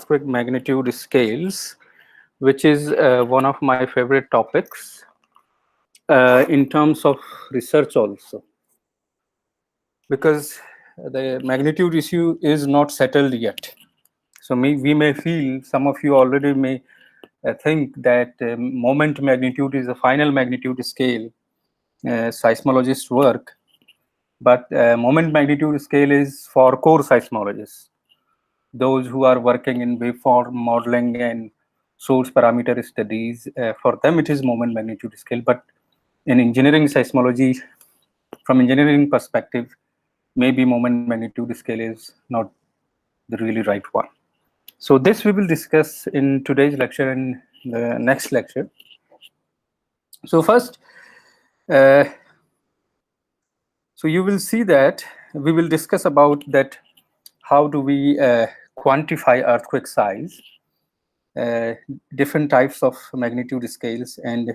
earthquake magnitude scales, which is one of my favorite topics in terms of research also, because the magnitude issue is not settled yet. So we may feel, some of you already may think that moment magnitude is a final magnitude scale seismologists work, but moment magnitude scale is for core seismologists, those who are working in waveform modeling and source parameter studies. For them, it is moment magnitude scale. But in engineering seismology, from engineering perspective, maybe moment magnitude scale is not the really right one. So this we will discuss in today's lecture and the next lecture. So first, so you will see that we will discuss about that how do we quantify earthquake size, uh, different types of magnitude scales, and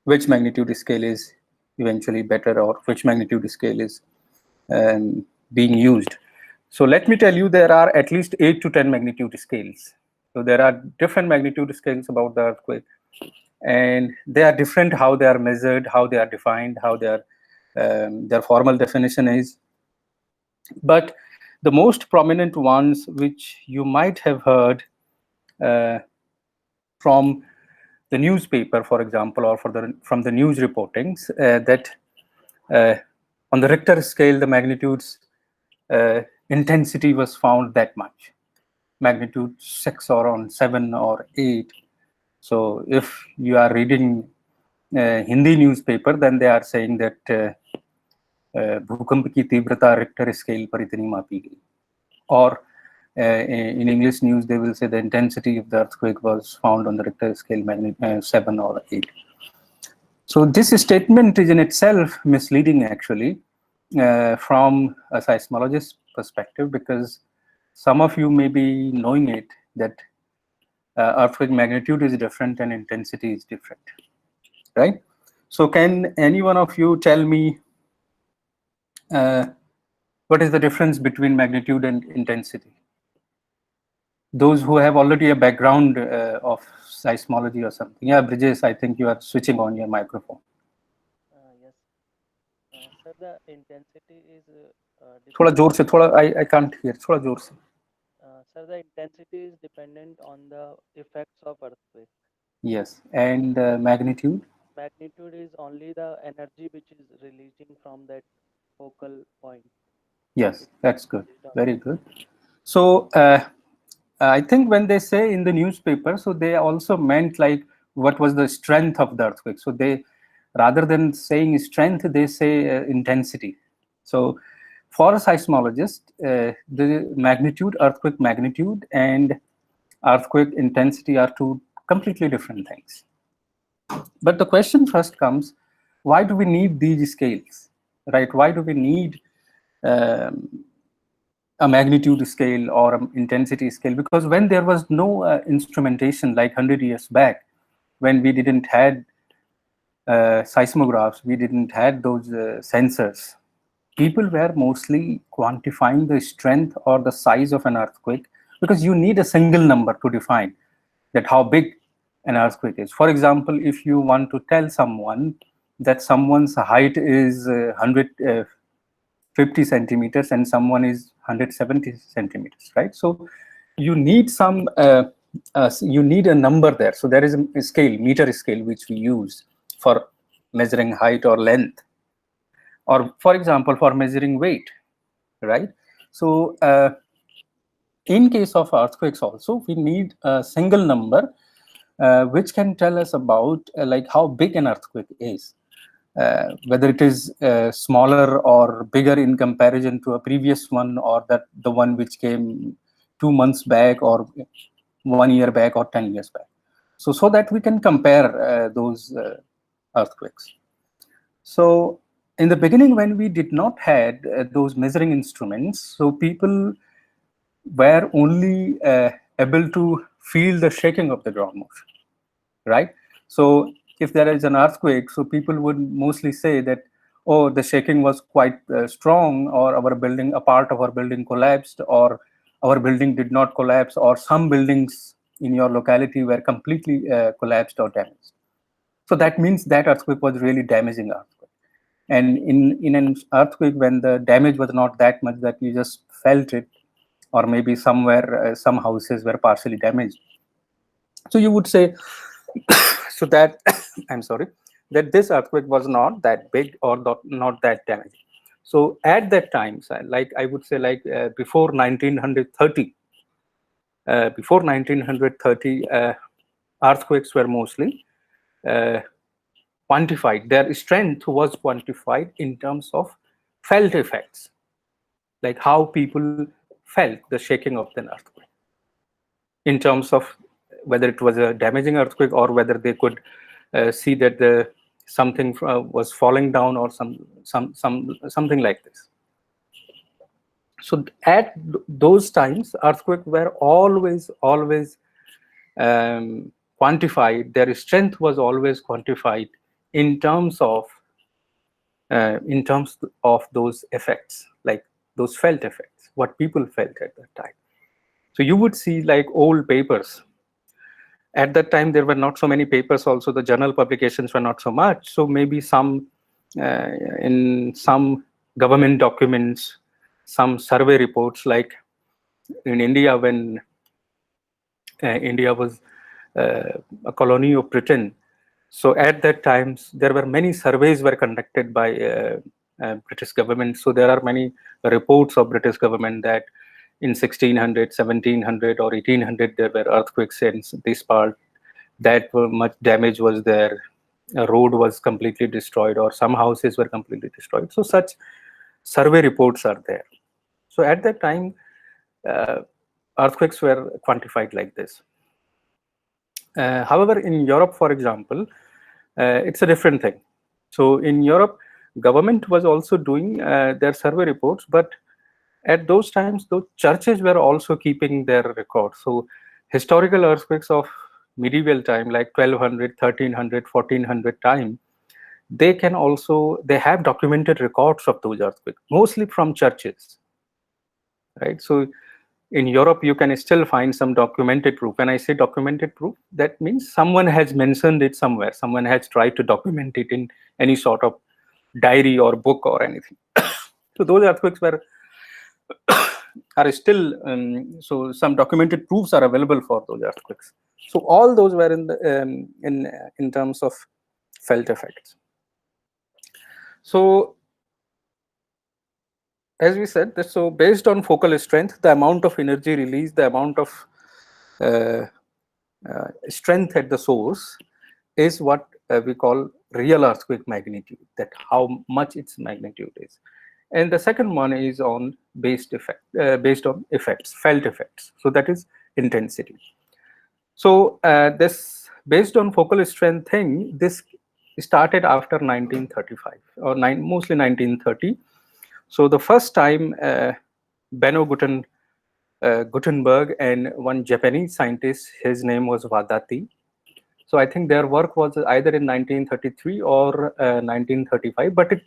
which magnitude scale is eventually better, or which magnitude scale is being used. So let me tell you, there are at least 8 to 10 magnitude scales. So there are different magnitude scales about the earthquake, and they are different how they are measured, how they are defined, how their formal definition is. But the most prominent ones, which you might have heard from the newspaper, for example, or from the news reportings, that on the Richter scale, the magnitude's intensity was found that much, magnitude 6 or on 7 or 8. So if you are reading Hindi newspaper, then they are saying that भूकंप की तीव्रता Richter scale पर इतनी मापी गई. Or in English news, they will say the intensity of the earthquake was found on the Richter scale 7 or 8. So this statement is in itself misleading, actually, from a seismologist perspective, because some of you may be knowing it, that earthquake magnitude is different and intensity is different, right? So can any one of you tell me what is the difference between magnitude and intensity? Those who have already a background of seismology or something. Yeah, Brijesh, I think you are switching on your microphone. Yes. Sir, the intensity is थोड़ा जोर से, थोड़ा I can't hear. थोड़ा जोर से. Sir, the intensity is dependent on the effects of earthquake. Yes, and magnitude? Magnitude is only the energy which is releasing from that focal point. Yes, that's good. Very good. So I think when they say in the newspaper, so they also meant like what was the strength of the earthquake. So they, rather than saying strength, they say intensity. So for a seismologist, the magnitude, earthquake magnitude, and earthquake intensity are two completely different things. But the question first comes, why do we need these scales, right? Why do we need a magnitude scale or an intensity scale? Because when there was no instrumentation like 100 years back, when we didn't had seismographs, we didn't had those sensors, people were mostly quantifying the strength or the size of an earthquake, because you need a single number to define that how big an earthquake is. For example, if you want to tell someone that someone's height is 150 centimeters and someone is 170 centimeters, right? So you need some, you need a number there. So there is a scale, meter scale, which we use for measuring height or length, or for example, for measuring weight, right? So in case of earthquakes also, we need a single number which can tell us about like how big an earthquake is. Whether it is smaller or bigger in comparison to a previous one, or that the one which came 2 months back, or 1 year back, or 10 years back. So that we can compare those earthquakes. So in the beginning, when we did not had those measuring instruments, so people were only able to feel the shaking of the ground motion, right? So if there is an earthquake, so people would mostly say that, oh, the shaking was quite strong, or our building, a part of our building collapsed, or our building did not collapse, or some buildings in your locality were completely collapsed or damaged. So that means that earthquake was really damaging earthquake. And in an earthquake, when the damage was not that much that you just felt it, or maybe somewhere some houses were partially damaged, so you would say so that I'm sorry, that this earthquake was not that big or not that damaging. So at that time, like I would say, like before 1930, before 1930, earthquakes were mostly uh, quantified. Their strength was quantified in terms of felt effects, like how people felt the shaking of an earthquake, in terms of whether it was a damaging earthquake or whether they could see that the something was falling down or something like this. So at those times, earthquakes were always quantified. Their strength was always quantified in terms of those effects, like those felt effects, what people felt at that time. So you would see like old papers. At that time, there were not so many papers. Also, the journal publications were not so much. So maybe some in some government documents, some survey reports, like in India when India was a colony of Britain. So at that time, there were many surveys were conducted by British government. So there are many reports of British government that in 1600, 1700, or 1800, there were earthquakes in this part. That much damage was there. A road was completely destroyed, or some houses were completely destroyed. So such survey reports are there. So at that time, earthquakes were quantified like this. However, in Europe, for example, it's a different thing. So in Europe, government was also doing their survey reports, but at those times, those churches were also keeping their records. So historical earthquakes of medieval time, like 1200, 1300, 1400 time, they have documented records of those earthquakes, mostly from churches, right? So in Europe, you can still find some documented proof. When I say documented proof, that means someone has mentioned it somewhere. Someone has tried to document it in any sort of diary or book or anything. So those earthquakes are still, so some documented proofs are available for those earthquakes. So all those were in terms of felt effects. So as we said, so based on focal strength, the amount of energy released, the amount of strength at the source is what we call real earthquake magnitude, that how much its magnitude is. And the second one is on based on effects, felt effects. So that is intensity. So this based on focal strength thing, this started after 1935 or mostly 1930. So the first time Benno Gutenberg and one Japanese scientist, his name was Wadati. So I think their work was either in 1933 or 1935, but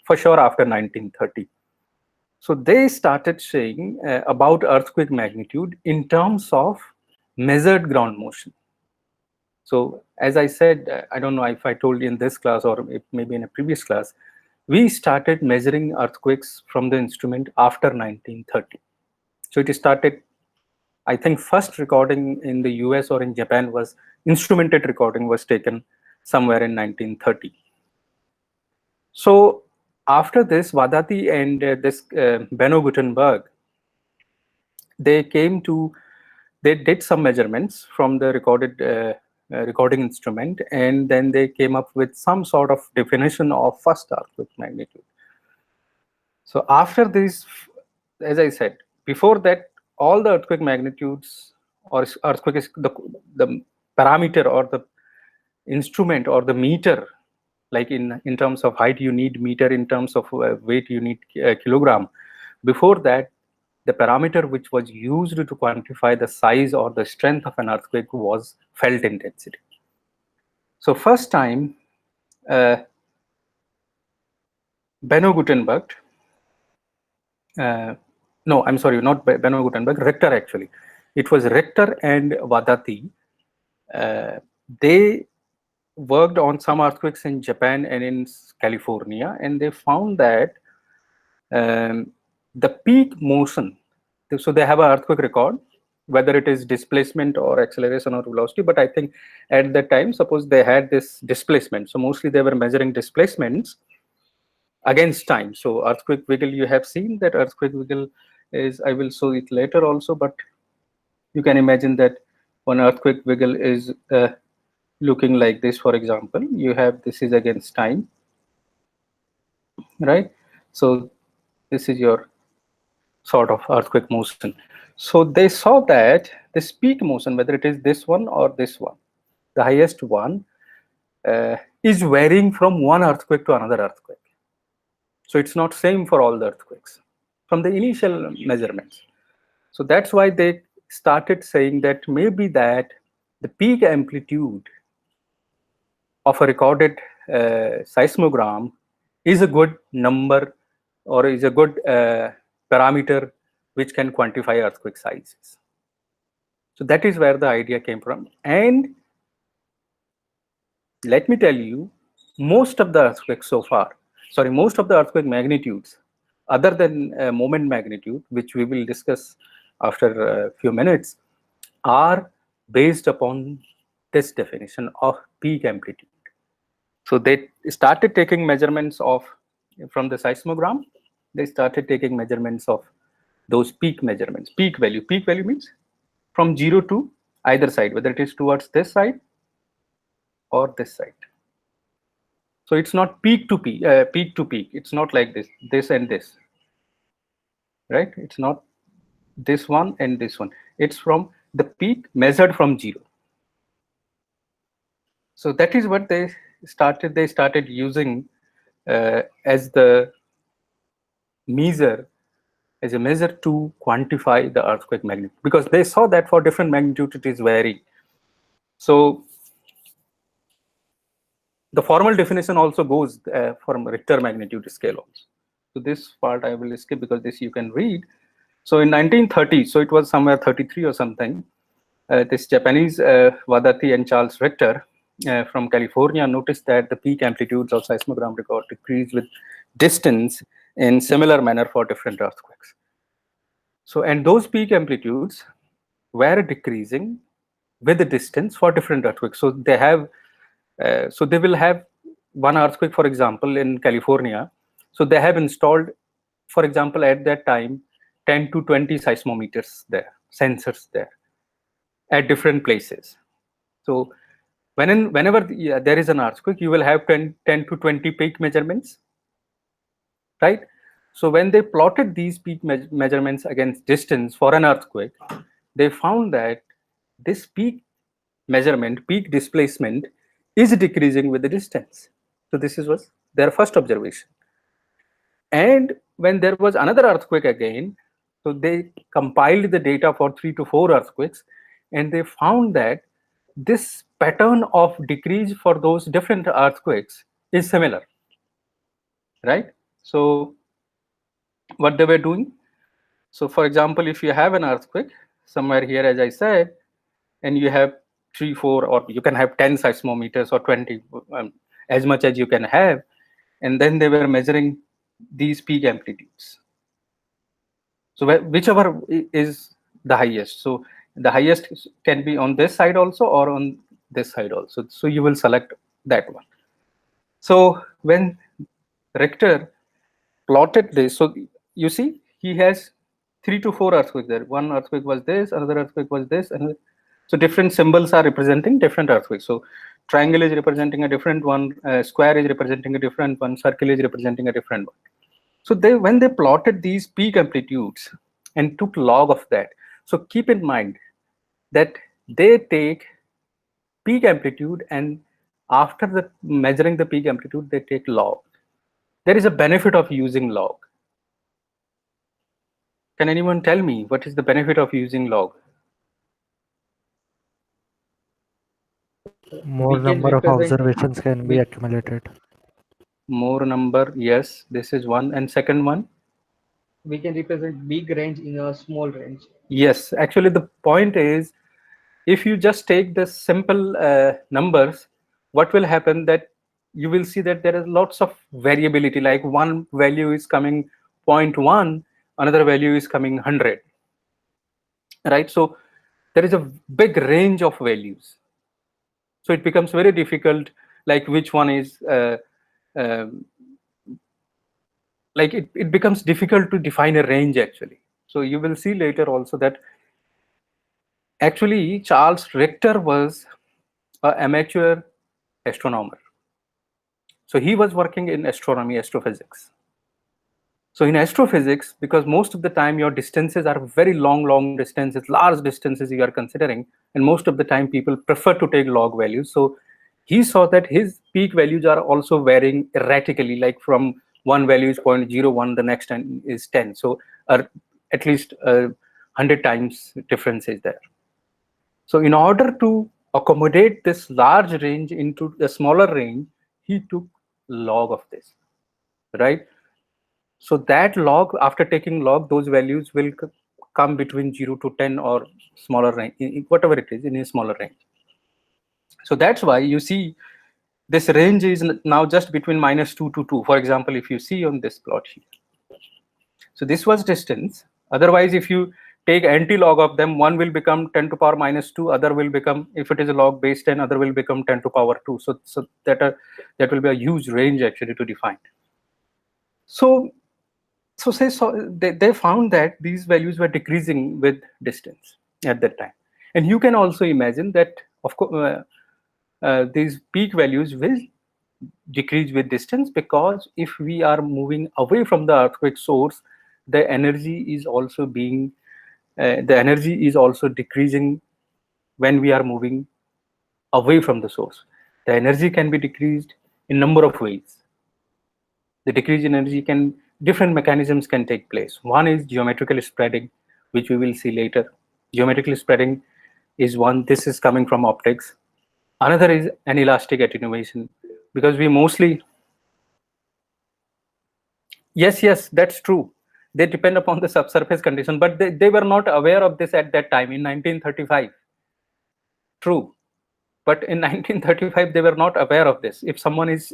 for sure after 1930. So they started saying about earthquake magnitude in terms of measured ground motion. So as I said, I don't know if I told you in this class or maybe in a previous class, we started measuring earthquakes from the instrument after 1930. So it started, I think first recording in the US or in Japan was instrumented recording was taken somewhere in 1930. So after this, Wadati and Benno Gutenberg, they did some measurements from the recording instrument, and then they came up with some sort of definition of first earthquake magnitude. So after this, as I said, before that, all the earthquake magnitudes or earthquake is the parameter or the instrument or the meter, like in terms of height you need meter, in terms of weight you need kilogram. Before that, the parameter which was used to quantify the size or the strength of an earthquake was felt intensity. So first time Benno Gutenberg No, I'm sorry, not Benoit Gutenberg, Richter actually. It was Richter and Wadati. They worked on some earthquakes in Japan and in California, and they found that the peak motion, so they have an earthquake record, whether it is displacement or acceleration or velocity, but I think at that time, suppose they had this displacement, so mostly they were measuring displacements against time. So earthquake wiggle, you have seen that earthquake wiggle is, I will show it later also, but you can imagine that one earthquake wiggle is looking like this. For example, you have, this is against time, right? So this is your sort of earthquake motion. So they saw that this peak motion, whether it is this one or this one, the highest one is varying from one earthquake to another earthquake. So it's not same for all the earthquakes from the initial measurements. So that's why they started saying that maybe that the peak amplitude of a recorded seismogram is a good number or is a good parameter which can quantify earthquake sizes. So that is where the idea came from. And let me tell you, most of the earthquakes so far, sorry, most of the earthquake magnitudes, other than moment magnitude, which we will discuss after a few minutes, are based upon this definition of peak amplitude. So they started taking measurements of, from the seismogram, they started taking measurements of those peak measurements, peak value. Peak value means from 0 to either side, whether it is towards this side or this side. So it's not peak to peak, peak to peak. It's not like this and this, right? It's not this one and this one. It's from the peak measured from 0. So that is what they started. They started using as the measure, as a measure to quantify the earthquake magnitude, because they saw that for different magnitude it is varying. So the formal definition also goes from Richter magnitude scale also. So this part I will skip because this you can read. So in 1930, so it was somewhere 33 or something, this Japanese Wadati and Charles Richter from California noticed that the peak amplitudes of seismogram record decrease with distance in similar manner for different earthquakes. So, and those peak amplitudes were decreasing with the distance for different earthquakes. So they have, so they will have one earthquake, for example, in California. So they have installed, for example, at that time, 10 to 20 seismometers there, sensors there at different places. So whenever there is an earthquake, you will have 10 to 20 peak measurements, right? So when they plotted these peak measurements against distance for an earthquake, they found that this peak measurement, peak displacement, is decreasing with the distance. So this was their first observation. And when there was another earthquake again, so they compiled the data for 3 to 4 earthquakes, and they found that this pattern of decrease for those different earthquakes is similar, right? So what they were doing, so for example, if you have an earthquake somewhere here, as I said, and you have 3, 4, or you can have 10 seismometers or 20, as much as you can have, and then they were measuring these peak amplitudes. So whichever is the highest, so the highest can be on this side also or on this side also, so you will select that one. So when Richter plotted this, so you see he has 3 to 4 earthquakes there. One earthquake was this, another earthquake was this, and so different symbols are representing different earthquakes. So triangle is representing a different one, square is representing a different one, circle is representing a different one. So when they plotted these peak amplitudes and took log of that, so keep in mind that they take peak amplitude, and after the measuring the peak amplitude, they take log. There is a benefit of using log. Can anyone tell me what is the benefit of using log? More number of observations can be accumulated. More number, yes, this is one. And second one? we can represent big range in a small range. Yes, actually the point is, if you just take the simple numbers, what will happen that you will see that there is lots of variability, like one value is coming 0.1, another value is coming 100, right? So there is a big range of values. So it becomes very difficult, like which one is, um, like it becomes difficult to define a range actually. So you will see later also that actually Charles Richter was an amateur astronomer. So he was working in astronomy, astrophysics. So in astrophysics, because most of the time your distances are very long distances, large distances you are considering, and most of the time people prefer to take log values. So he saw that his peak values are also varying erratically, like from one value is 0.01, the next is 10. So at least 100 times difference is there. So in order to accommodate this large range into a smaller range, he took log of this, right? So that log, after taking log, those values will come between 0 to 10 or smaller range, whatever it is, in a smaller range. So that's why you see this range is now just between -2 to 2. For example, if you see on this plot here. So this was distance. Otherwise, if you take anti-log of them, one will become 10 to power -2, other will become, if it is a log base 10, other will become 10 to power 2. So that will be a huge range actually to define. So they found that these values were decreasing with distance at that time. And you can also imagine that, of course, these peak values will decrease with distance, because if we are moving away from the earthquake source, the energy is also decreasing when we are moving away from the source. The energy can be decreased in number of ways. The decrease in energy different mechanisms can take place. One is geometrical spreading, which we will see later. Geometrical spreading is one. This is coming from optics. Another is anelastic attenuation, because we mostly, yes, that's true. They depend upon the subsurface condition, but they were not aware of this at that time in 1935. True. But in 1935, they were not aware of this. If someone is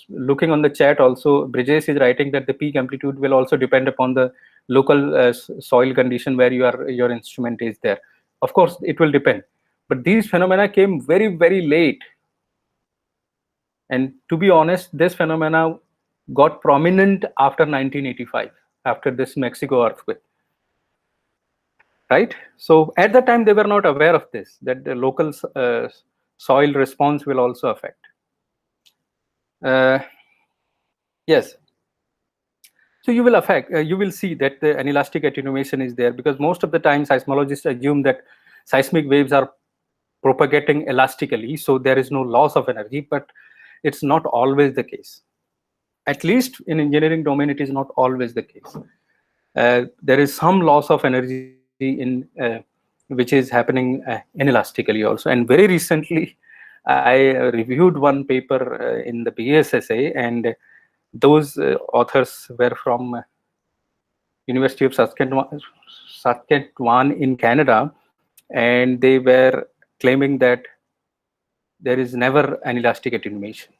looking on the chat also, Brijesh is writing that the peak amplitude will also depend upon the local soil condition where your instrument is there. Of course, it will depend. But these phenomena came very, very late. And to be honest, this phenomena got prominent after 1985, after this Mexico earthquake. Right? So at that time, they were not aware of this, that the local soil response will also affect. Yes. So you will see that the anelastic attenuation is there, because most of the time seismologists assume that seismic waves are propagating elastically, so there is no loss of energy, but it's not always the case. At least in engineering domain, it is not always the case. There is some loss of energy in which is happening inelastically also. And very recently, I reviewed one paper in the BSSA, and those authors were from University of Saskatchewan in Canada, and they were claiming that there is never anelastic attenuation.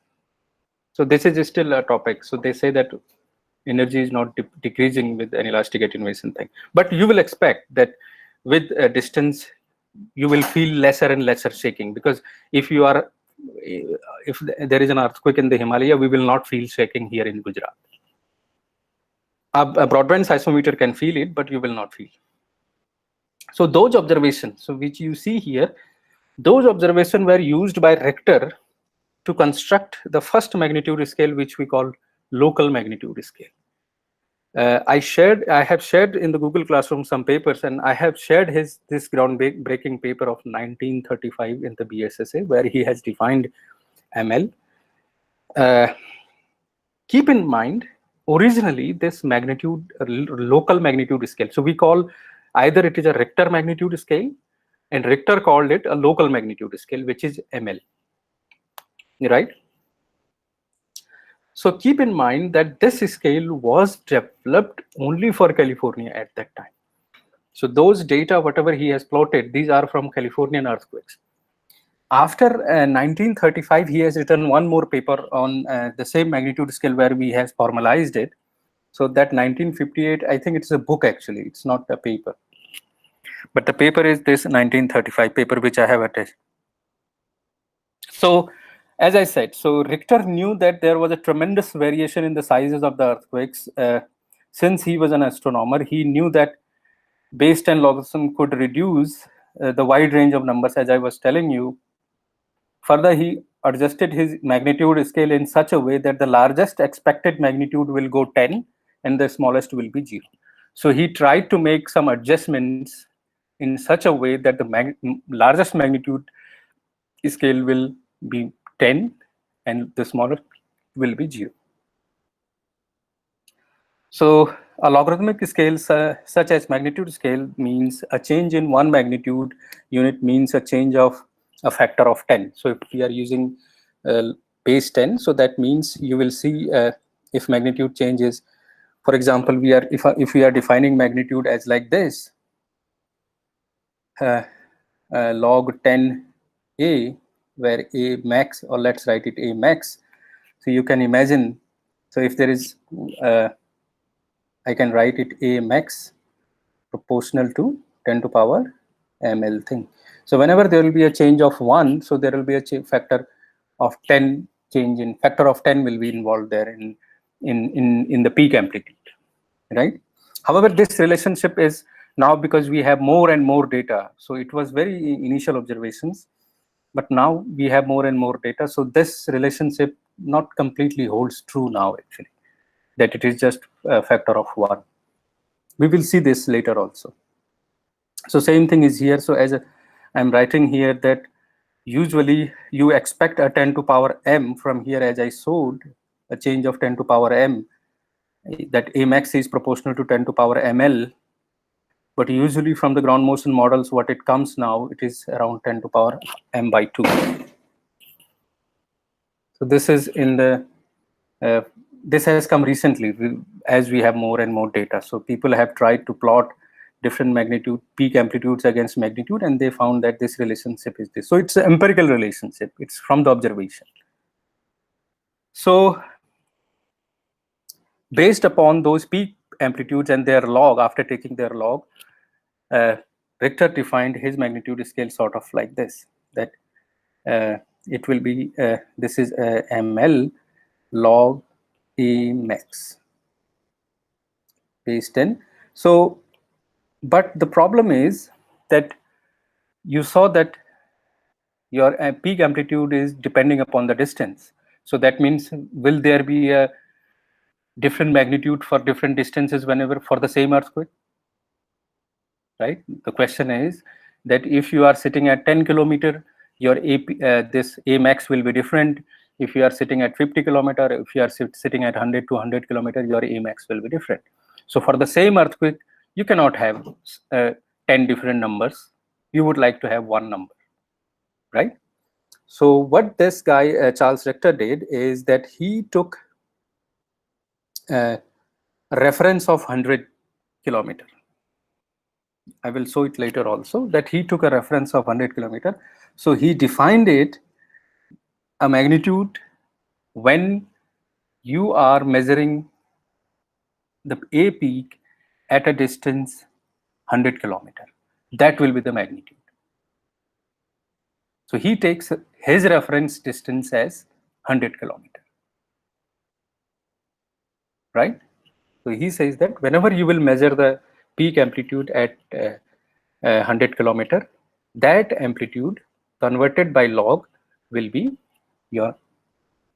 So this is still a topic. So they say that energy is not decreasing with anelastic attenuation thing. But you will expect that with distance, you will feel lesser and lesser shaking, because if there is an earthquake in the Himalaya, we will not feel shaking here in Gujarat. A broadband seismometer can feel it, but you will not feel. So those observations, which you see here, those observations were used by Richter to construct the first magnitude scale, which we call local magnitude scale. I have shared in the Google Classroom some papers, and I have shared this groundbreaking paper of 1935 in the BSSA, where he has defined ML. Keep in mind, originally this local magnitude scale. So we call either it is a Richter magnitude scale, and Richter called it a local magnitude scale, which is ML. Right? So keep in mind that this scale was developed only for California at that time. So those data, whatever he has plotted, these are from Californian earthquakes. After 1935, he has written one more paper on the same magnitude scale where we has formalized it. So that 1958, I think it's a book actually, it's not a paper. But the paper is this 1935 paper which I have attached. So as I said, so Richter knew that there was a tremendous variation in the sizes of the earthquakes. Since he was an astronomer, he knew that base 10 logarithm could reduce the wide range of numbers, as I was telling you. Further, he adjusted his magnitude scale in such a way that the largest expected magnitude will go 10 and the smallest will be 0. So he tried to make some adjustments in such a way that the largest magnitude scale will be 10 and the smaller will be 0. So a logarithmic scale such as magnitude scale means a change in one magnitude unit means a change of a factor of 10. So if we are using base 10, so that means you will see if magnitude changes. For example, if we are defining magnitude as like this, log 10a, where a max, or let's write it a max. So you can imagine, so if there is I can write it a max proportional to 10 to power ml thing. So whenever there will be a change of 1, so there will be a factor of 10 change in factor of 10 will be involved there in the peak amplitude, right? However, this relationship is now, because we have more and more data. So it was very initial observations, but now we have more and more data. So this relationship not completely holds true now actually, that it is just a factor of 1. We will see this later also. So same thing is here. So as I'm writing here that usually you expect a 10 to power m from here, as I showed, a change of 10 to power m, that a max is proportional to 10 to power ml. But usually from the ground motion models, what it comes now, it is around 10 to power m by 2. So this is in the this has come recently as we have more and more data. So people have tried to plot different magnitude peak amplitudes against magnitude, and they found that this relationship is this. So it's an empirical relationship, it's from the observation. So based upon those peak amplitudes and their log, after taking their log, Richter defined his magnitude scale sort of like this, that it will be this is ml log a max base 10. So but the problem is that you saw that your peak amplitude is depending upon the distance. So that means, will there be a different magnitude for different distances whenever for the same earthquake? Right? The question is that if you are sitting at 10 kilometer, your this A max will be different. If you are sitting at 50 kilometer, if you are sitting at 100 to 100 kilometer, your A max will be different. So for the same earthquake, you cannot have 10 different numbers. You would like to have one number, right? So what this guy, Charles Richter, did is that he took a reference of 100 kilometer. I will show it later also, that he took a reference of 100 kilometer. So he defined it a magnitude when you are measuring the A peak at a distance 100 kilometer. That will be the magnitude. So he takes his reference distance as 100 kilometer, right? So he says that whenever you will measure the peak amplitude at 100 kilometer, that amplitude converted by log will be your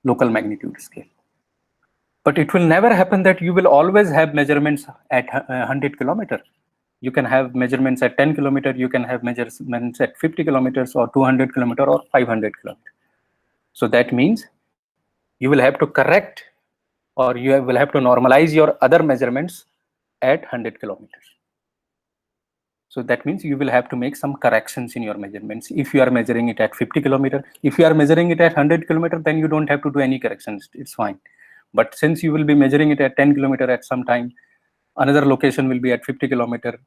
local magnitude scale. But it will never happen that you will always have measurements at 100 kilometer. You can have measurements at 10 kilometer, you can have measurements at 50 kilometers or 200 kilometer or 500 kilometer. So that means you will have to correct, or you will have to normalize your other measurements at 100 kilometers. So that means you will have to make some corrections in your measurements. If you are measuring it at 50 kilometer, if you are measuring it at 100 kilometer, then you don't have to do any corrections, it's fine. But since you will be measuring it at 10 kilometer at some time, another location will be at 50 kilometer,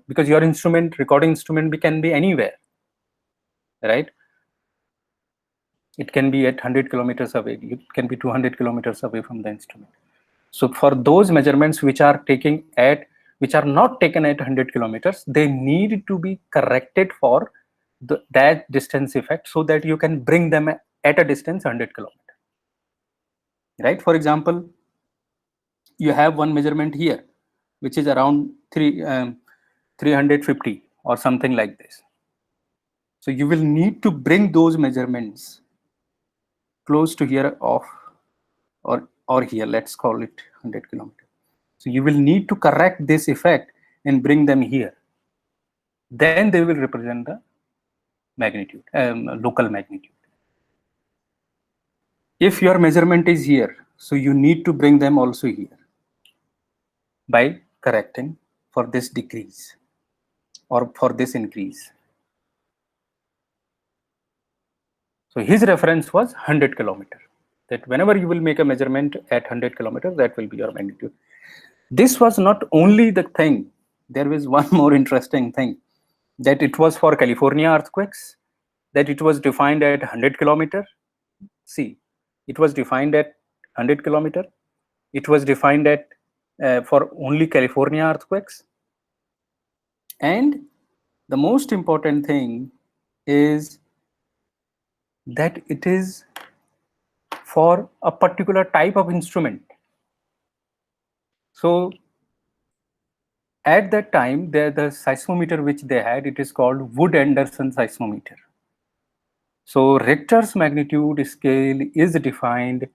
because your instrument, recording instrument, can be anywhere, right? It can be at 100 kilometers away, it can be 200 kilometers away from the instrument. So for those measurements which are not taken at 100 kilometers, they need to be corrected for that distance effect, so that you can bring them at a distance 100 kilometers. Right? For example, you have one measurement here, which is around 350 or something like this. So you will need to bring those measurements close to here or here, let's call it 100 kilometers. So you will need to correct this effect and bring them here. Then they will represent the magnitude, local magnitude. If your measurement is here, so you need to bring them also here by correcting for this decrease or for this increase. So his reference was 100 kilometers. That whenever you will make a measurement at 100 kilometers, that will be your magnitude. This was not only the thing. There was one more interesting thing, that it was for California earthquakes, that it was defined at 100 kilometers. See, it was defined at 100 kilometers. It was defined at for only California earthquakes. And the most important thing is that it is for a particular type of instrument. So at that time, the seismometer which they had, it is called Wood-Anderson seismometer. So Richter's magnitude scale is defined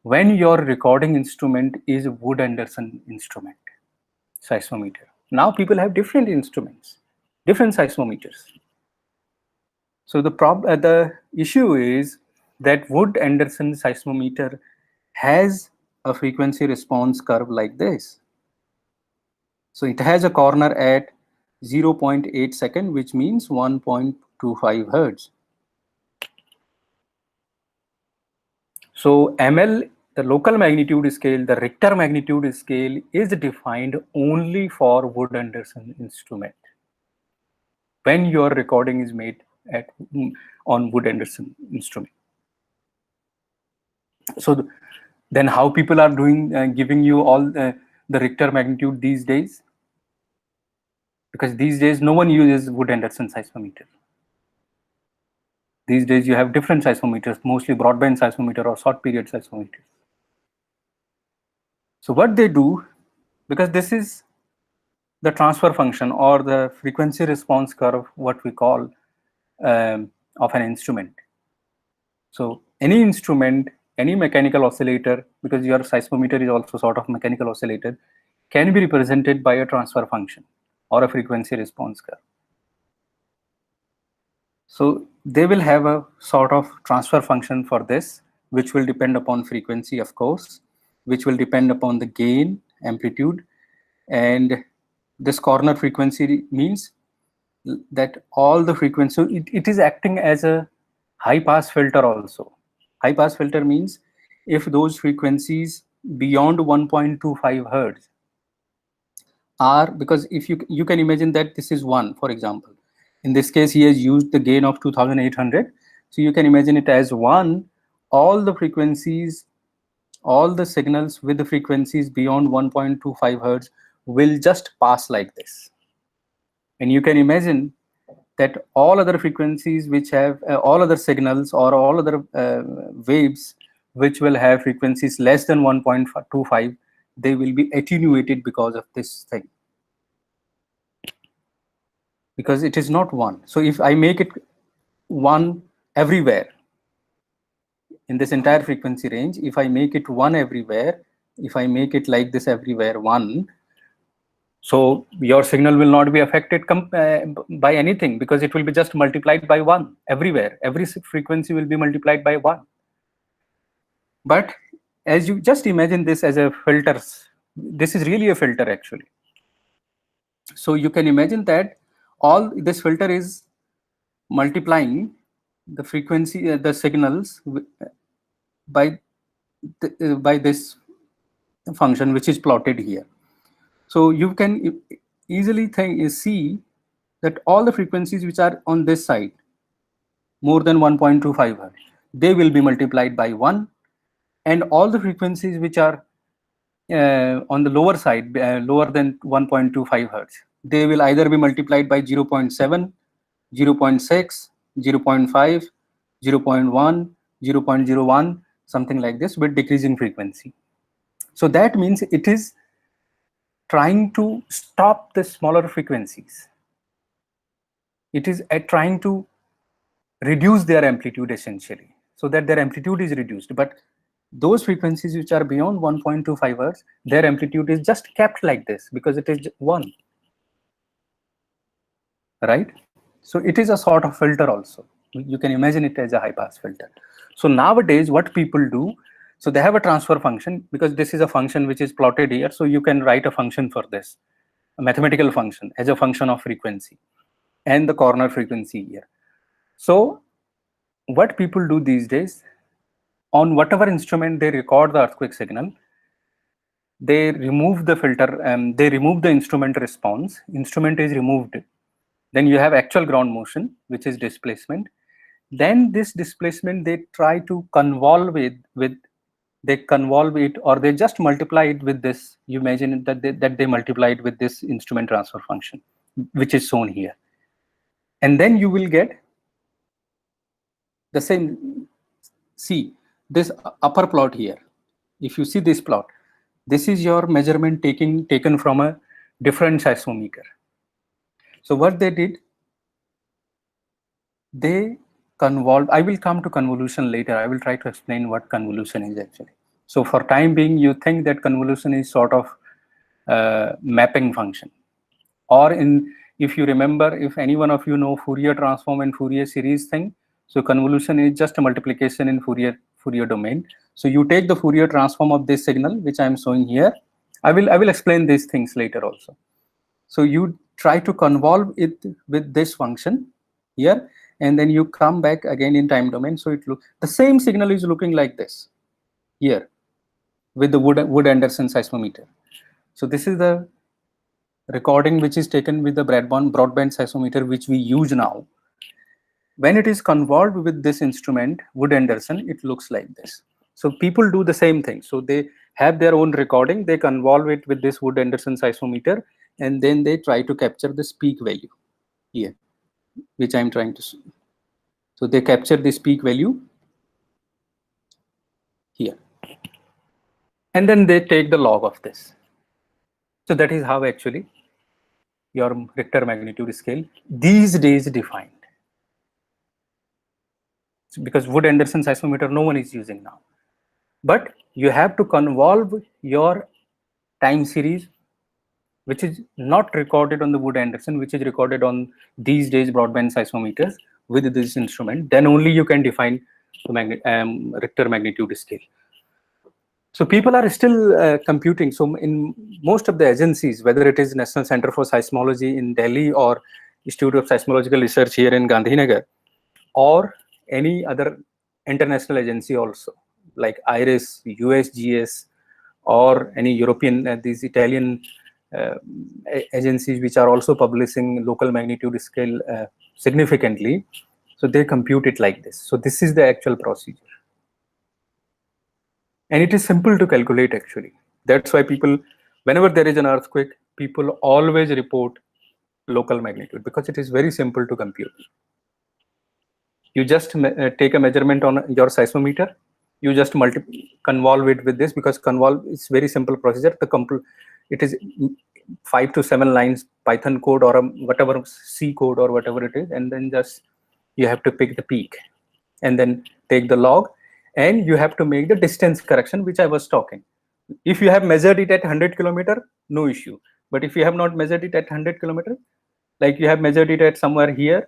when your recording instrument is Wood-Anderson instrument, seismometer. Now people have different instruments, different seismometers. So the issue is that Wood-Anderson seismometer has a frequency response curve like this. So it has a corner at 0.8 second, which means 1.25 hertz. So ML, the local magnitude scale, the Richter magnitude scale, is defined only for Wood-Anderson instrument when your recording is made on Wood-Anderson instrument. So then how people are doing, giving you all the Richter magnitude these days? Because these days no one uses Wood-Anderson seismometer. These days you have different seismometers, mostly broadband seismometer or short period seismometer. So what they do, because this is the transfer function or the frequency response curve, what we call of an instrument. So any instrument, any mechanical oscillator, because your seismometer is also sort of mechanical oscillator, can be represented by a transfer function or a frequency response curve. So they will have a sort of transfer function for this, which will depend upon frequency, of course, which will depend upon the gain, amplitude, and this corner frequency means that all the frequency, so it is acting as a high pass filter also. High pass filter means if those frequencies beyond 1.25 hertz are, because if you can imagine that this is 1, for example. In this case, he has used the gain of 2800. So you can imagine it as 1, all the frequencies, all the signals with the frequencies beyond 1.25 hertz will just pass like this. And you can imagine that all other frequencies which have all other signals or all other waves which will have frequencies less than 1.25, they will be attenuated because of this thing. Because it is not 1. So if I make it 1 everywhere in this entire frequency range, if I make it 1 everywhere, if I make it like this everywhere 1, so your signal will not be affected by anything, because it will be just multiplied by 1 everywhere. Every frequency will be multiplied by 1. But as you just imagine this as a filter, this is really a filter actually. So you can imagine that all this filter is multiplying the frequency, the signals by this function which is plotted here. So you can easily see that all the frequencies which are on this side, more than 1.25 hertz, they will be multiplied by 1, and all the frequencies which are on the lower side, lower than 1.25 hertz, they will either be multiplied by 0.7, 0.6, 0.5, 0.1, 0.01, something like this, with decreasing frequency. So that means it is trying to stop the smaller frequencies. It is trying to reduce their amplitude essentially, so that their amplitude is reduced. But those frequencies which are beyond 1.25 hertz, their amplitude is just kept like this because it is 1. Right? So it is a sort of filter also. You can imagine it as a high pass filter. So nowadays what people do, so they have a transfer function, because this is a function which is plotted here. So you can write a function for this, a mathematical function as a function of frequency and the corner frequency here. So what people do these days, on whatever instrument they record the earthquake signal, they remove the filter and they remove the instrument response. Instrument is removed. Then you have actual ground motion, which is displacement. Then this displacement they try to convolve with they convolve it, or they just multiply it with this. You imagine that they multiply it with this instrument transfer function, which is shown here. And then you will get the same. See this upper plot here. If you see this plot, this is your measurement taken from a different seismometer. So what they did, they convolved. I will come to convolution later. I will try to explain what convolution is actually. So for time being, you think that convolution is sort of mapping function, or if you remember, if any one of you know Fourier transform and Fourier series thing, so convolution is just a multiplication in Fourier domain. So you take the Fourier transform of this signal, which I am showing here. I will explain these things later also. So you try to convolve it with this function here, and then you come back again in time domain. So the same signal is looking like this here with the Wood-Anderson seismometer. So this is the recording which is taken with the broadband seismometer which we use now. When it is convolved with this instrument, Wood-Anderson, it looks like this. So people do the same thing. So they have their own recording, they convolve it with this Wood-Anderson seismometer, and then they try to capture this peak value here, which I'm trying to see. So they capture this peak value here, and then they take the log of this. So that is how actually your Richter magnitude scale these days defined. Because Wood-Anderson seismometer no one is using now, but you have to convolve your time series, which is not recorded on the Wood-Anderson, which is recorded on these days broadband seismometers with this instrument. Then only you can define the Richter magnitude scale. So people are still computing. So in most of the agencies, whether it is National Center for Seismology in Delhi or Institute of Seismological Research here in Gandhinagar, or any other international agency also, like IRIS, USGS, or any European, these Italian agencies which are also publishing local magnitude scale significantly. So they compute it like this. So this is the actual procedure. And it is simple to calculate actually. That's why people, whenever there is an earthquake, people always report local magnitude, because it is very simple to compute. You just take a measurement on your seismometer, you just convolve it with this, because convolve is very simple procedure. It is 5 to 7 lines Python code or whatever C code or whatever it is, and then just you have to pick the peak and then take the log, and you have to make the distance correction which I was talking. If you have measured it at 100 kilometer, no issue. But if you have not measured it at 100 kilometer, like you have measured it at somewhere here,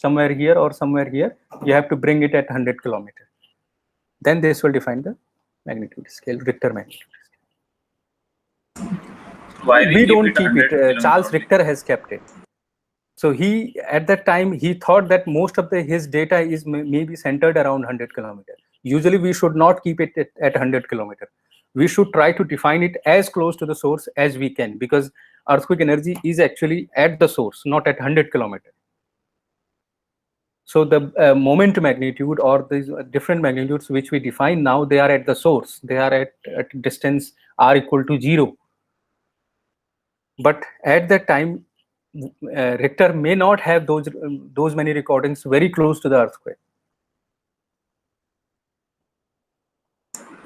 or somewhere here, you have to bring it at 100 kilometer. Then this will define the magnitude scale, Richter magnitude scale. We don't keep it. Charles Richter has kept it. So he, at that time, he thought that most of his data is maybe centered around 100 kilometers. Usually we should not keep it at 100 kilometers. we should try to define it as close to the source as we can, because earthquake energy is actually at the source, not at 100 kilometers. So the moment magnitude or these different magnitudes which we define now, they are at the source. They are at distance r equal to 0. But at that time, Richter may not have those many recordings very close to the earthquake.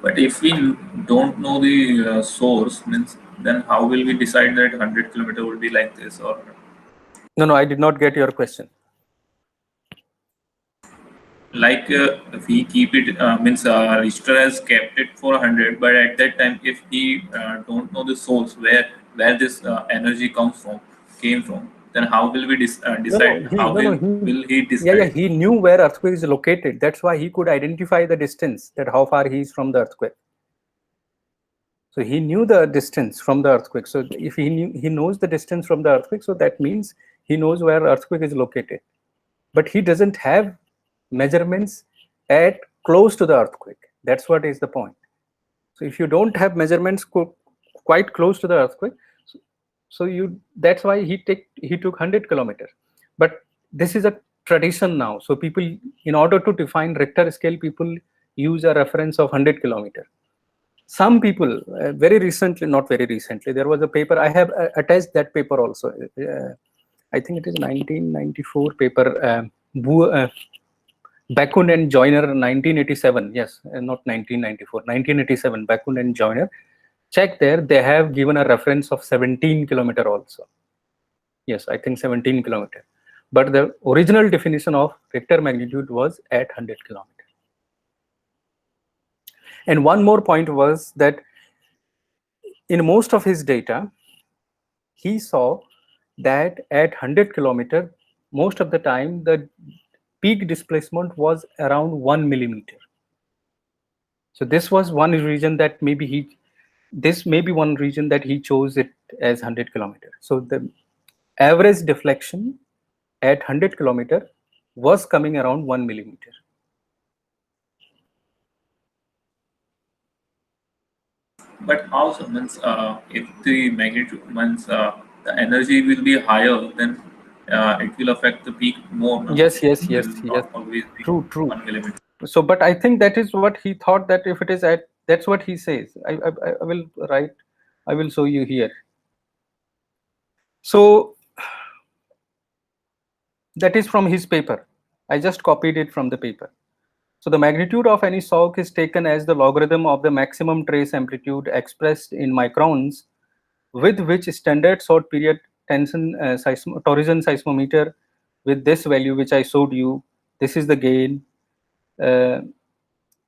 But if we don't know the source, means then how will we decide that 100 kilometer will be like this? Or No, I did not get your question. like if he keep it, means Richter has kept it for 100, but at that time, if he don't know the source where this energy came from, then how will we decide? Will he decide? Yeah, he knew where earthquake is located. That's why he could identify the distance, that how far he is from the earthquake. So he knew the distance from the earthquake. So if he knows the distance from the earthquake, so that means he knows where earthquake is located. But he doesn't have measurements at close to the earthquake. That's what is the point. So if you don't have measurements quite close to the earthquake, so that's why he took 100 kilometers. But this is a tradition now. So people, in order to define Richter scale, people use a reference of 100 kilometers. Some people, very recently, not very recently, there was a paper, I have attached that paper also. I think it is 1994 paper, Bakun and Joyner, 1987. Yes, not 1994, 1987, Bakun and Joyner. Check there, they have given a reference of 17 kilometers also. Yes, I think 17 kilometers. But the original definition of Richter magnitude was at 100 kilometers. And one more point was that in most of his data, he saw that at 100 kilometers, most of the time, the peak displacement was around 1 millimeter. So this was one reason that this may be one reason that he chose it as 100 kilometers. So the average deflection at 100 kilometers was coming around 1 millimeter. But how, means if the magnitude means the energy will be higher, then it will affect the peak more. No? Yes. Always True. 1 millimeter. So, but I think that is what he thought, that if it is at, that's what he says. I will write, I will show you here. So that is from his paper. I just copied it from the paper. So the magnitude of any shock is taken as the logarithm of the maximum trace amplitude expressed in microns, with which standard short period torsion seismometer with this value which I showed you, this is the gain,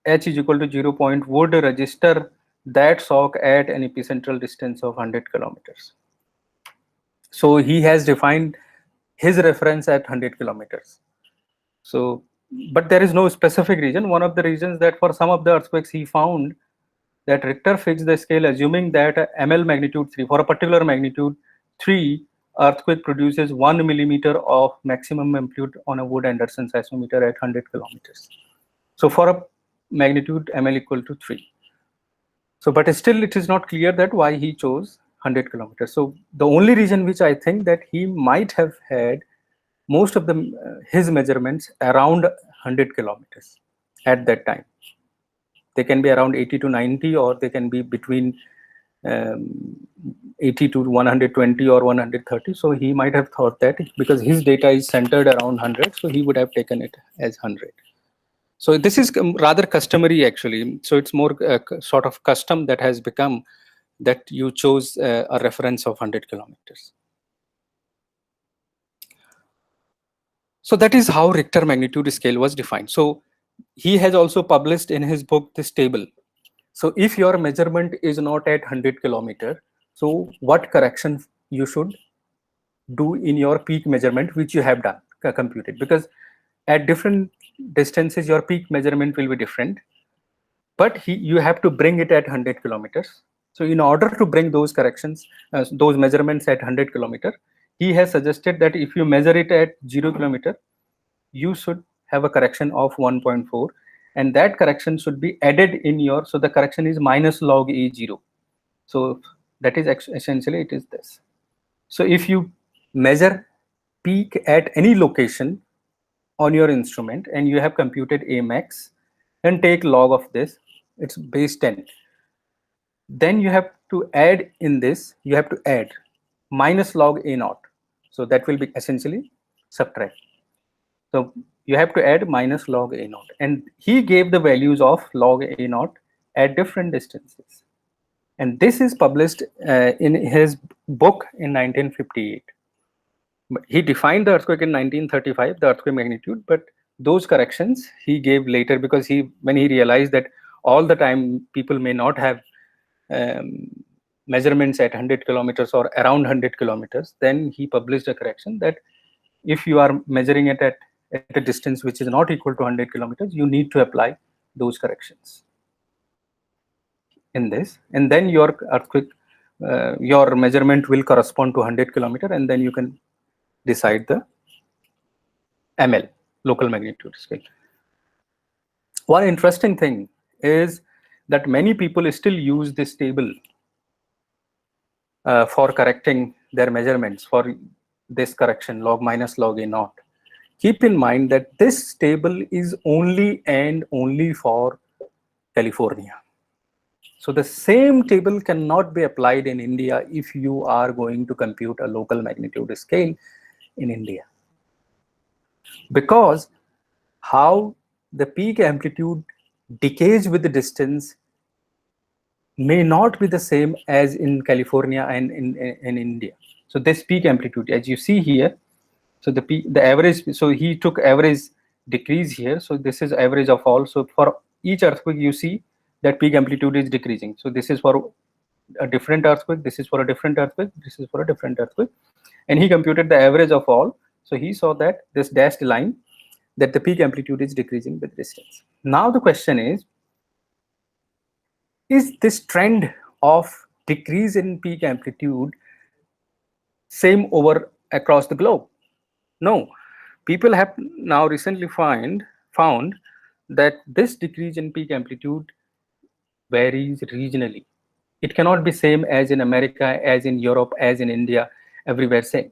h is equal to 0 point, would register that shock at an epicentral distance of 100 kilometers. So he has defined his reference at 100 kilometers. So, but there is no specific reason. One of the reasons that for some of the earthquakes he found that Richter fixed the scale assuming that ML magnitude 3, for a particular magnitude 3, earthquake produces 1 millimeter of maximum amplitude on a Wood Anderson seismometer at 100 kilometers. So for a magnitude ML equal to 3. So, but still it is not clear that why he chose 100 kilometers. So the only reason which I think that he might have had most of his measurements around 100 kilometers at that time. They can be around 80 to 90, or they can be between 80 to 120 or 130. So he might have thought that because his data is centered around 100, so he would have taken it as 100. So this is rather customary actually. So it's more sort of custom that has become that you chose a reference of 100 kilometers. So that is how Richter magnitude scale was defined. So he has also published in his book this table. So if your measurement is not at 100 kilometers, so what correction you should do in your peak measurement, which you have done, computed, because at different distances, your peak measurement will be different, but you have to bring it at 100 kilometers. So in order to bring those corrections, those measurements at 100 kilometers, he has suggested that if you measure it at 0 kilometer, you should have a correction of 1.4. and that correction should be added in your, so the correction is minus log A0. So that is essentially it is this. So if you measure peak at any location on your instrument and you have computed A max, then take log of this, it's base 10. Then you have to add in this, you have to add minus log A0. So that will be essentially subtract. So you have to add minus log A0. And he gave the values of log A0 at different distances. And this is published in his book in 1958. He defined the earthquake in 1935, the earthquake magnitude, but those corrections he gave later, because when he realized that all the time people may not have measurements at 100 kilometers or around 100 kilometers, then he published a correction that if you are measuring it at a distance which is not equal to 100 kilometers, you need to apply those corrections in this, and then your earthquake, your measurement will correspond to 100 kilometer, and then you can decide the ML, local magnitude scale. One interesting thing is that many people still use this table for correcting their measurements, for this correction log minus log A0. Keep in mind that this table is only and only for California. So the same table cannot be applied in India if you are going to compute a local magnitude scale in India, because how the peak amplitude decays with the distance may not be the same as in California and in India. So this peak amplitude, as you see here, so the average, so he took average decrease here. So this is average of all. So for each earthquake, you see that peak amplitude is decreasing. So this is for a different earthquake, this is for a different earthquake, this is for a different earthquake. And he computed the average of all. So he saw that this dashed line, that the peak amplitude is decreasing with distance. Now the question is this trend of decrease in peak amplitude same over across the globe? No. People have now recently found that this decrease in peak amplitude varies regionally. It cannot be same as in America, as in Europe, as in India, everywhere same.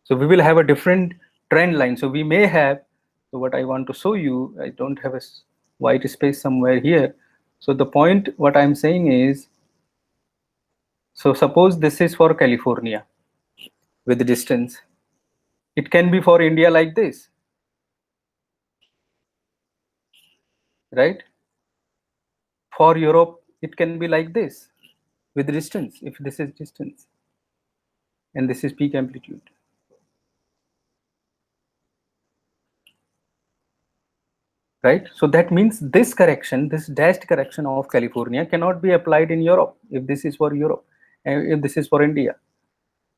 So we will have a different trend line. So we may have, so what I want to show you, I don't have a white space somewhere here. So the point, what I'm saying is, so suppose this is for California with the distance. It can be for India like this, right? For Europe, it can be like this with distance, if this is distance. And this is peak amplitude. Right? So that means this correction, this dashed correction of California cannot be applied in Europe if this is for Europe and if this is for India,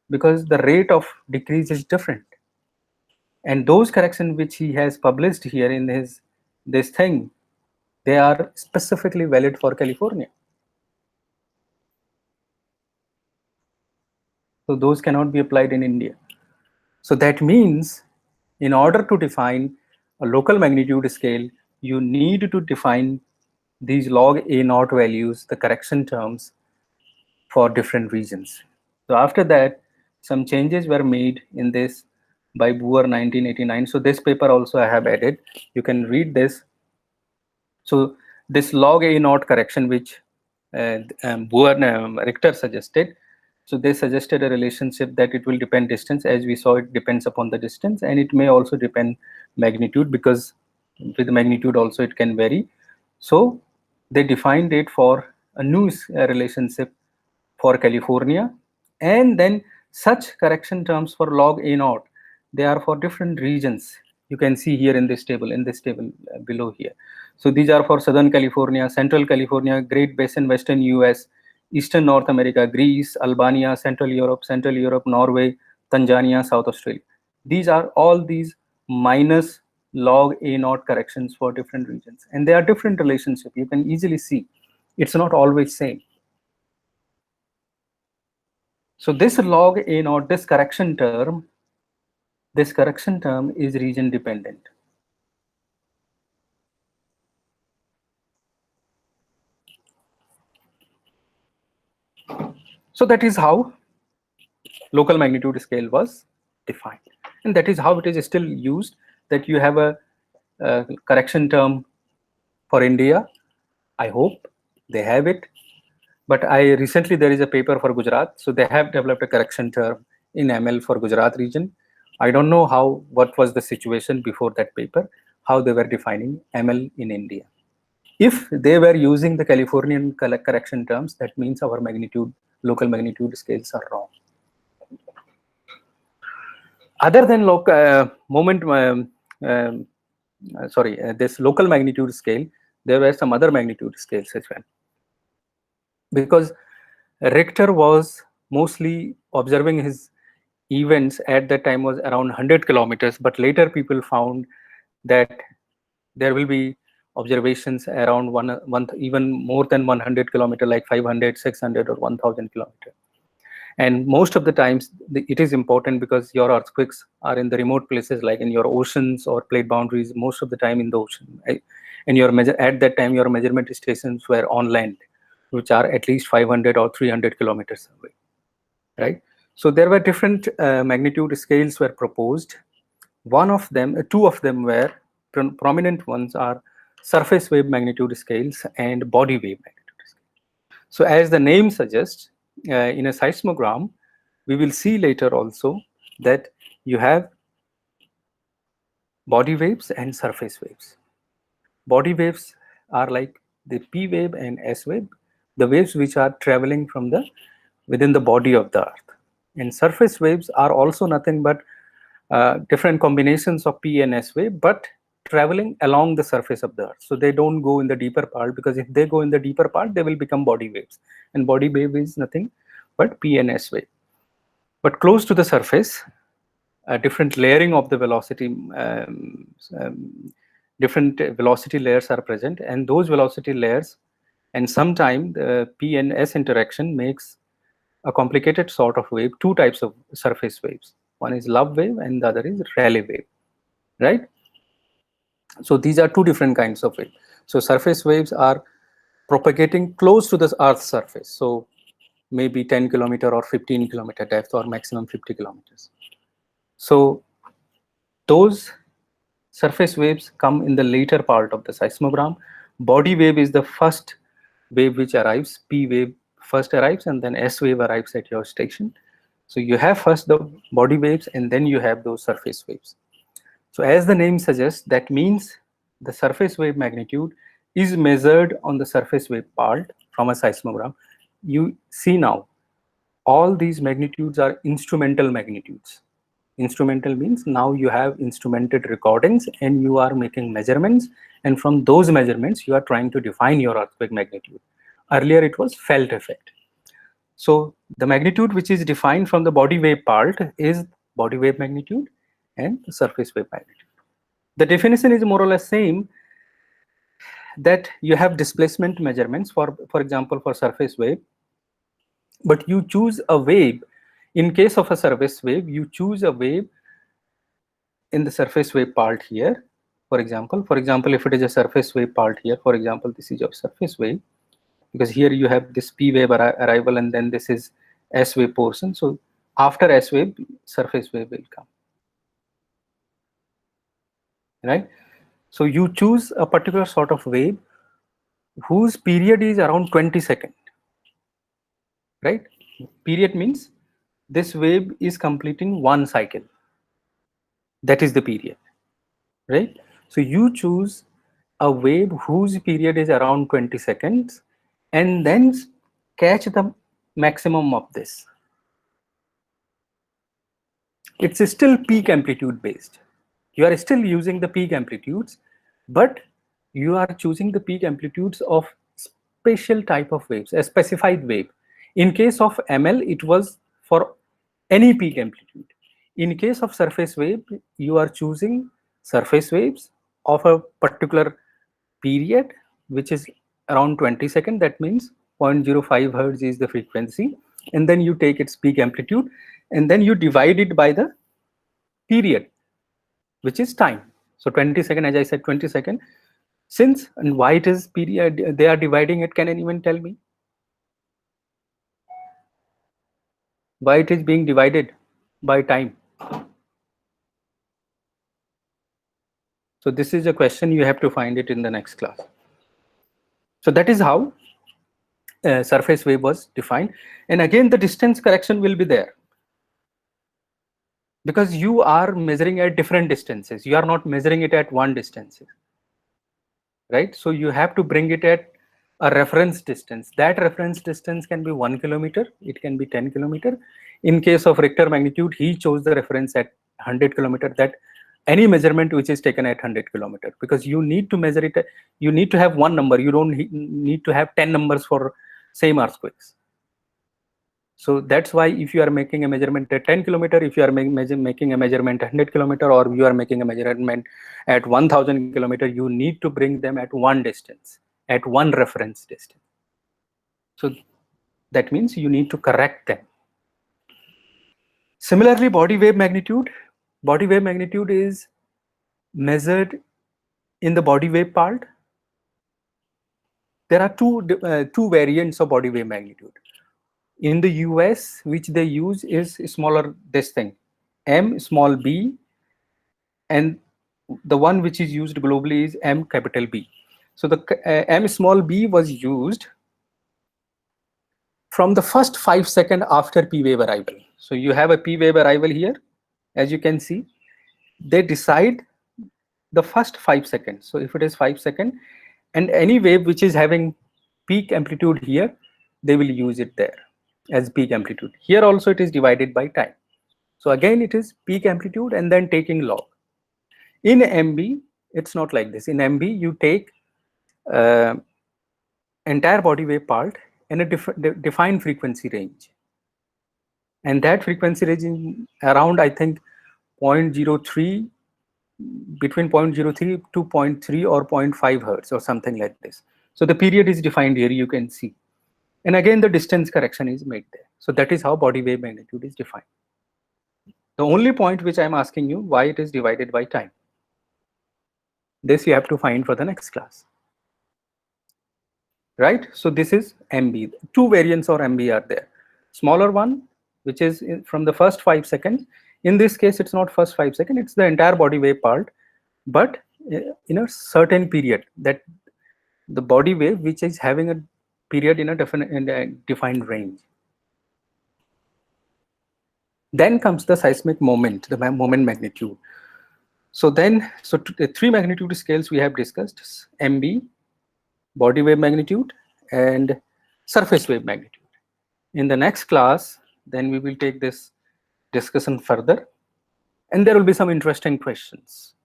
because the rate of decrease is different. And those corrections which he has published here in this thing, they are specifically valid for California. So those cannot be applied in India. So that means in order to define a local magnitude scale, you need to define these log A0 values, the correction terms for different regions. So after that, some changes were made in this by Boer 1989. So this paper also I have added. You can read this. So this log A0 correction, which Boer Richter suggested. So they suggested a relationship that it will depend distance. As we saw, it depends upon the distance, and it may also depend magnitude, because with the magnitude also it can vary. So they defined it for a new relationship for California, and then such correction terms for log A0, they are for different regions. You can see here in this table below here. So these are for Southern California, Central California, Great Basin, Western US, Eastern North America, Greece, Albania, Central Europe, Norway, Tanzania, South Australia. These are all these minus log A0 corrections for different regions. And they are different relationships. You can easily see it's not always same. So this log A0, this correction term is region dependent. So that is how local magnitude scale was defined, and that is how it is still used, that you have a correction term for India. I hope they have it, but recently there is a paper for Gujarat, so they have developed a correction term in ML for Gujarat region. I don't know what was the situation before that paper, how they were defining ML in India. If they were using the Californian correction terms, that means our local magnitude scales are wrong. Other than this local magnitude scale, there were some other magnitude scales as well. Because Richter was mostly observing his events at that time was around 100 kilometers, but later people found that there will be observations around even more than 100 kilometer, like 500, 600 or 1000 kilometer. And most of the times it is important because your earthquakes are in the remote places, like in your oceans or plate boundaries, most of the time in the ocean. Right? And at that time, your measurement stations were on land, which are at least 500 or 300 kilometers away, right? So there were different magnitude scales were proposed. Two of them were prominent ones are surface wave magnitude scales and body wave magnitude scale. So as the name suggests, in a seismogram, we will see later also that you have body waves and surface waves. Body waves are like the P wave and S wave, the waves which are traveling from within the body of the earth. And surface waves are also nothing but different combinations of P and S wave, but traveling along the surface of the earth. So they don't go in the deeper part, because if they go in the deeper part, they will become body waves. And body wave is nothing but P and S wave. But close to the surface, a different layering of the velocity, different velocity layers are present, and those velocity layers, and sometimes the P and S interaction makes a complicated sort of wave, two types of surface waves. One is Love wave and the other is Rayleigh wave, right? So these are two different kinds of waves. So surface waves are propagating close to the Earth's surface. So maybe 10 kilometer or 15 kilometer depth, or maximum 50 kilometers. So those surface waves come in the later part of the seismogram. Body wave is the first wave which arrives. P wave first arrives, and then S wave arrives at your station. So you have first the body waves, and then you have those surface waves. So as the name suggests, that means the surface wave magnitude is measured on the surface wave part from a seismogram. You see now, all these magnitudes are instrumental magnitudes. Instrumental means now you have instrumented recordings and you are making measurements, and from those measurements you are trying to define your earthquake magnitude. Earlier it was felt effect. So the magnitude which is defined from the body wave part is body wave magnitude and the surface wave magnitude. The definition is more or less same, that you have displacement measurements for example for surface wave, but you choose a wave. In case of a surface wave, you choose a wave in the surface wave part here. For example, if it is a surface wave part here, for example, this is your surface wave, because here you have this P wave arrival, and then this is S wave portion. So after S wave, surface wave will come, right? So you choose a particular sort of wave whose period is around 20 seconds, right? Period means this wave is completing one cycle. That is the period, right? So you choose a wave whose period is around 20 seconds and then catch the maximum of this. It's still peak amplitude based. You are still using the peak amplitudes, but you are choosing the peak amplitudes of special type of waves, a specified wave. In case of ML, it was for any peak amplitude. In case of surface wave, you are choosing surface waves of a particular period, which is around 20 seconds. That means 0.05 hertz is the frequency. And then you take its peak amplitude, and then you divide it by the period, which is time. So 20 seconds, as I said, 20 seconds. Since and why it is period, they are dividing it, can anyone tell me? Why it is being divided by time? So this is a question, you have to find it in the next class. So that is how surface wave was defined. And again, the distance correction will be there, because you are measuring at different distances. You are not measuring it at one distance, right? So you have to bring it at a reference distance. That reference distance can be 1 kilometer, it can be 10 kilometer. In case of Richter magnitude, he chose the reference at 100 kilometer, that any measurement which is taken at 100 kilometer, because you need to measure it, you need to have one number, you don't need to have 10 numbers for same earthquakes. So that's why if you are making a measurement at 10 kilometer, if you are making a measurement at 100 kilometer, or you are making a measurement at 1000 kilometer, you need to bring them at one distance, at one reference distance. So that means you need to correct them. Similarly, body wave magnitude is measured in the body wave part. There are two variants of body wave magnitude. In the US, which they use is smaller, this thing, m small b, and the one which is used globally is m capital B. So the m small b was used from the first 5 seconds after P wave arrival. So you have a P wave arrival here, as you can see. They decide the first 5 seconds. So if it is 5 seconds, and any wave which is having peak amplitude here, they will use it there as peak amplitude. Here also it is divided by time. So again, it is peak amplitude and then taking log. In MB, it's not like this. In MB, you take entire body wave part in a defined frequency range. And that frequency range is around, I think, 0.03, between 0.03 to 0.3 or 0.5 hertz or something like this. So the period is defined here, you can see. And again, the distance correction is made there. So that is how body wave magnitude is defined. The only point which I'm asking you, why it is divided by time. This you have to find for the next class. Right? So this is MB. Two variants of MB are there. Smaller one, which is from the first 5 seconds. In this case, it's not first 5 seconds, it's the entire body wave part, but in a certain period, that the body wave which is having a period in a defined range. Then comes the seismic moment, the moment magnitude. So then, the three magnitude scales we have discussed: MB, body wave magnitude, and surface wave magnitude. In the next class, then we will take this discussion further, and there will be some interesting questions,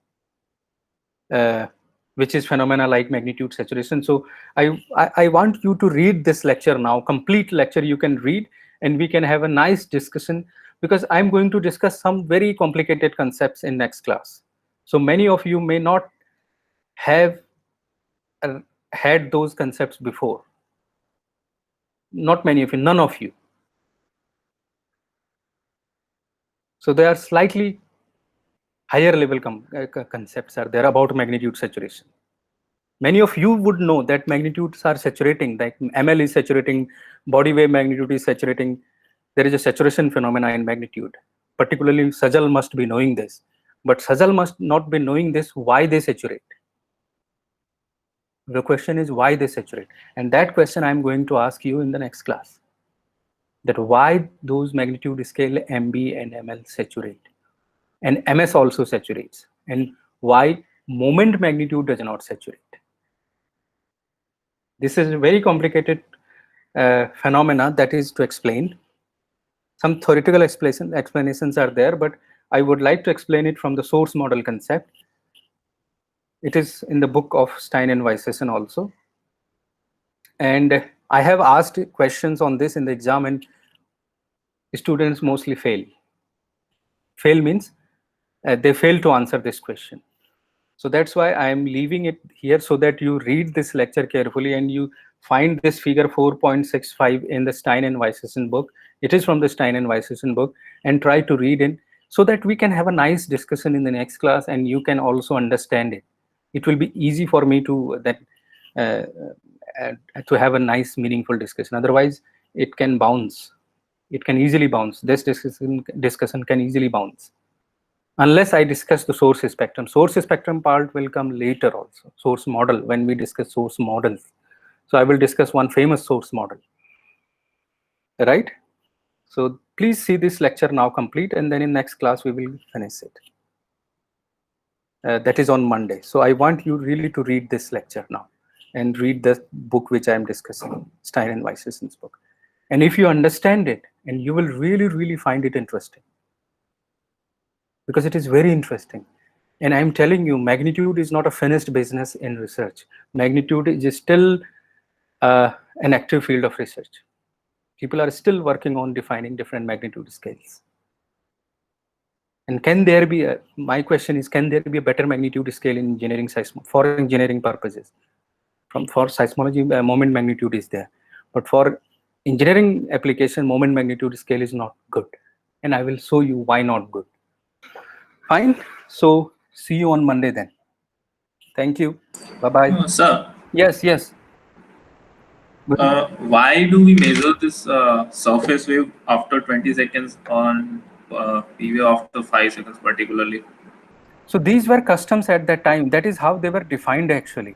which is phenomena like magnitude saturation. So I want you to read this lecture now, complete lecture you can read, and we can have a nice discussion, because I'm going to discuss some very complicated concepts in next class. So many of you may not have had those concepts before. Not many of you, none of you. So they are slightly higher level concepts are there about magnitude saturation. Many of you would know that magnitudes are saturating, like ML is saturating, body wave magnitude is saturating. There is a saturation phenomena in magnitude. Particularly Sajal must be knowing this, but Sajal must not be knowing this, why they saturate. The question is why they saturate. And that question I'm going to ask you in the next class. That why those magnitude scale MB and ML saturate. And MS also saturates. And why moment magnitude does not saturate. This is a very complicated phenomena that is to explain. Some theoretical explanations are there, but I would like to explain it from the source model concept. It is in the book of Stein and Weissenson also. And I have asked questions on this in the exam, and students mostly fail. Fail means they fail to answer this question. So that's why I am leaving it here, so that you read this lecture carefully and you find this figure 4.65 in the Stein and Weissenson book. It is from the Stein and Weissenson book, and try to read it so that we can have a nice discussion in the next class, and you can also understand it. It will be easy for me to have a nice, meaningful discussion. Otherwise, it can bounce. It can easily bounce. This discussion can easily bounce. Unless I discuss the source spectrum. Source spectrum part will come later also. Source model, when we discuss source models. So I will discuss one famous source model. Right? So please see this lecture now complete, and then in next class we will finish it. That is on Monday. So I want you really to read this lecture now and read the book which I am discussing, Stein and Weisseson's book. And if you understand it, and you will really, really find it interesting, because it is very interesting. And I'm telling you, magnitude is not a finished business in research. Magnitude is still an active field of research. People are still working on defining different magnitude scales. And can there be my question is, can there be a better magnitude scale in engineering for engineering purposes? For seismology, moment magnitude is there. But for engineering application, moment magnitude scale is not good. And I will show you why not good. Fine. So see you on Monday then. Thank you. Bye-bye. Sir. Yes, yes. Why do we measure this surface wave after 20 seconds on P wave after 5 seconds particularly? So these were customs at that time. That is how they were defined actually.